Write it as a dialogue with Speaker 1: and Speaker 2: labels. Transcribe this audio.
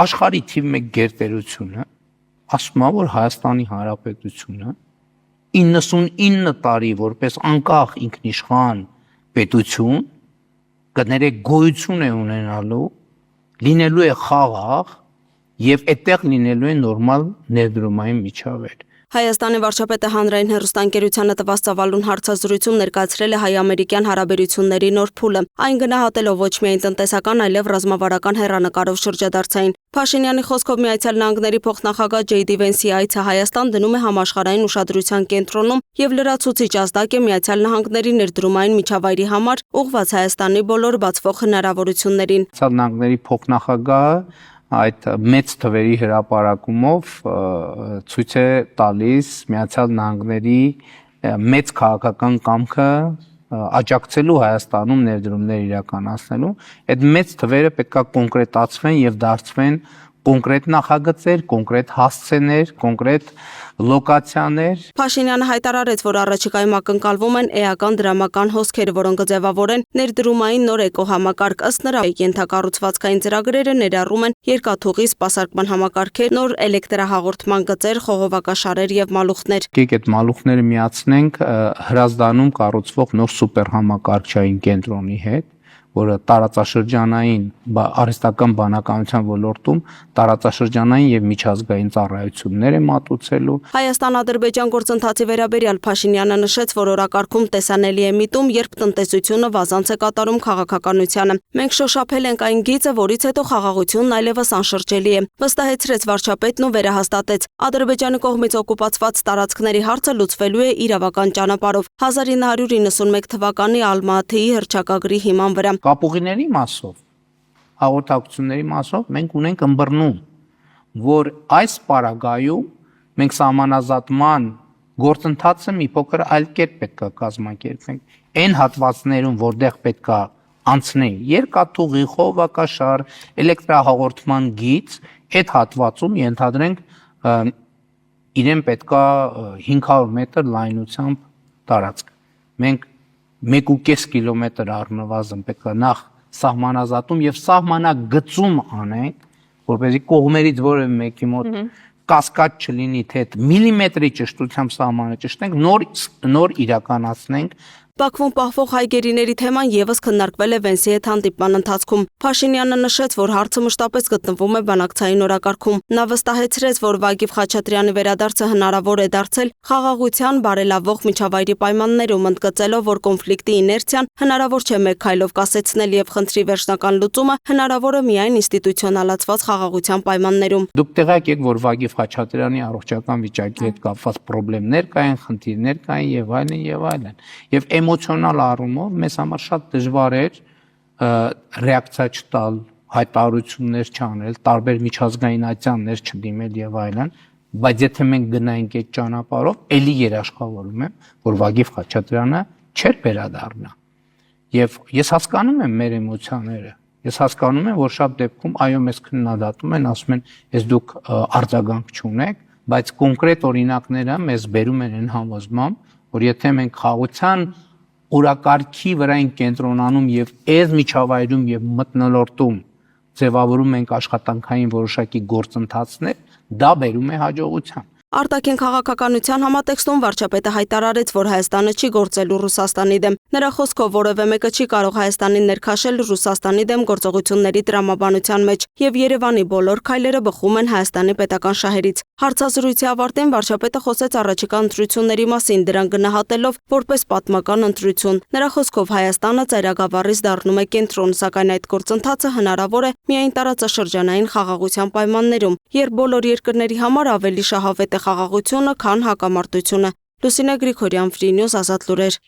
Speaker 1: աշխարհի թիվ 1 գերտերությունը ասում է, որ Հայաստանի Հանրապետությունը 99 տարի որպես անկախ ինքնիշխան պետություն կներեք գոյություն է ունենալու, լինելու է խաղաղ եւ այդտեղ լինելու է նորմալ ներդրումային միջավայր։
Speaker 2: Հայաստանի վարչապետը հանրային հեռուստաընկերությանը տված ծավալուն հարցազրույցում ներկայացրել է հայ-ամերիկյան հարաբերությունների նոր փուլը, այն գնահատելով ոչ միայն տնտեսական, այլև ռազմավարական հեռանկարով շրջադարձային։ Փաշինյանի խոսքով Միացյալ Նահանգների փոխնախագահ Ջեյ Դի Վենսի այցը Հայաստան դնում է համաշխարհային ուշադրության կենտրոնում եւ լրացուցիչ ազդակ է Միացյալ Նահանգների ներդրումային միջավայրի համար ուղղված Հայաստանի բոլոր բացվող հնարավորություններին։
Speaker 1: Միացյալ Նահանգների փոխնախագահը այդ մեծ թվերի հրապարակումով ցույց է տալիս Միացյալ Նահանգների մեծ քաղաքական կամքը աջակցելու Հայաստանում ներդրումներ իրականացնելու, այդ մեծ թվերը պետք է կոնկրետացվեն եւ դարձվեն կոնկրետ նախագծեր, կոնկրետ հասցեներ, կոնկրետ լոկացիաներ։
Speaker 2: Փաշինյանը հայտարարեց, որ առաջիկայում ակնկալվում են էական դրամական հոսքեր, որոնք կձևավորեն ներդրումային նոր էկոհամակարգ, ըստ նրա ենթակառուցվածքային ծրագրերը ներառում են երկաթուղի սպասարկման համակարգեր, նոր էլեկտրահաղորդման գծեր, խողովակաշարեր եւ մալուխներ։
Speaker 1: Եկեք այդ մալուխները միացնենք Հրազդանում կառուցվող նոր սուպերհամակարգչային կենտրոնի հետ, որը տարածաշրջանային արհեստական բանականության ոլորտում տարածաշրջանային եւ միջազգային ծառայություններ է մատուցելու։
Speaker 2: Հայաստան-Ադրբեջան գործընթացի վերաբերյալ Փաշինյանը նշեց, որ օրակարգում տեսանելի է միտում, երբ տնտեսությունը վազանց է կատարում քաղաքականությանը։ Մենք շոշափել ենք այն գիծը, որից հետո խաղաղությունն այլևս անշրջելի է, վստահեցրեց վարչապետն ու վերահաստատեց։ Ադրբեջանի կողմից օկուպացված տարածքների հարցը լուծվելու է իրավական ճանապարհով 1991 թվականի Ալմատիի հռչակագրի հիման վրա։
Speaker 1: Կապուղիների մասով, հաղորդակցությունների մասով մենք ունենք ըմբռնում, որ այս պարագայում մենք սահմանազատման գործընթացը մի փոքր այլ կերպ պետք է կազմակերպենք։ Այն հատվածներում, որտեղ պետք է անցնենք երկաթուղի, խողովակաշար, էլեկտրահաղորդման գիծ, այդ հատվածում ենթադրենք իրեն պետք է 500 մետր լայնությամբ տարածք։ Մենք 1.5 կիլոմետր առնվազն պետք է նախ սահմանազատում եւ սահմանագծում անենք, որպեսզի կողմերից որևէ մեկի մոտ կասկած չլինի, թե միլիմետրի ճշտությամբ սահմանը ճշտենք, նոր իրականացնենք։
Speaker 2: Բաքվում պահվող հայ գերիների թեման եւս քննարկվել է Վենսի հետ հանդիպման ընթացքում։ Փաշինյանը նշեց, որ հարցը մշտապես գտնվում է բանակցային օրակարգում։ Նա վստահեցրեց, որ Վագիվ Խաչատրյանի վերադարձը հնարավոր է դարձել խաղաղության բարելավող միջավայրի պայմաններում, ընդգծելով, որ կոնֆլիկտի իներցիան հնարավոր չէ մեկ քայլով կասեցնել եւ խնդրի վերջնական լուծումը հնարավոր է միայն ինստիտուցիոնալացված խաղաղության պայմաններում։
Speaker 1: Դուք տեղյակ եք, որ Վագիվ Խաչատրյանի առողջական վիճակի հետ կապված խնդիրներ կային, եւ այլն եւ այլն։ Եվ էմոցիոնալ առումով մեզ համար շատ դժվար էր ռեակցիա չտալ, հայտարարություններ չանել, տարբեր միջազգայնացիաներ չդիմել եւ այլն, բայց եթե մենք գնայինք այդ ճանապարհով, ելի երաշխավորում եմ, որ Վագիվ Խաչատրյանը չէր վերադառնա։ Եվ ես հասկանում եմ մեր էմոցիաները։ Ես հասկանում եմ, որ շատ դեպքում այո մեզ քննադատում են, ասում են, «Ես դուք արձագանք չունեք», բայց կոնկրետ օրինակները մեզ բերում են այն համոզմամբ, որ եթե մենք խաղաղության օրակարգի վրա են կենտրոնանում եւ այս միջավայրում եւ մթնոլորտում ձևավորում ենք աշխատանքային որոշակի գործընթացներ, դա բերում է հաջողության։
Speaker 2: Արտաքին քաղաքականության համատեքստում վարչապետը հայտարարեց, որ Հայաստանը չի գործելու Ռուսաստանի դեմ։ Նրա խոսքով որևէ մեկը չի կարող Հայաստանին ներքաշել Ռուսաստանի դեմ գործողությունների տրամաբանության մեջ, եւ Երևանի բոլոր քայլերը բխում են Հայաստանի պետական շահերից։ Հարցազրույցի ավարտին վարչապետը խոսեց առաջիկա ընտրությունների մասին, դրան գնահատելով որպես պատմական ընտրություն։ Նրա խոսքով Հայաստանը ծայրագավառից դառնում է կենտրոն, սակայն այդ գործընթացը հնարավոր է միայն տարածաշրջանային խաղաղության պայմաններում, երբ բոլոր երկրների համար ավելի շահավետ է խաղաղությունը, քան հակամարտությունը։ Լուսինե Գրիգորյան, Free News, Ազատ լուրեր։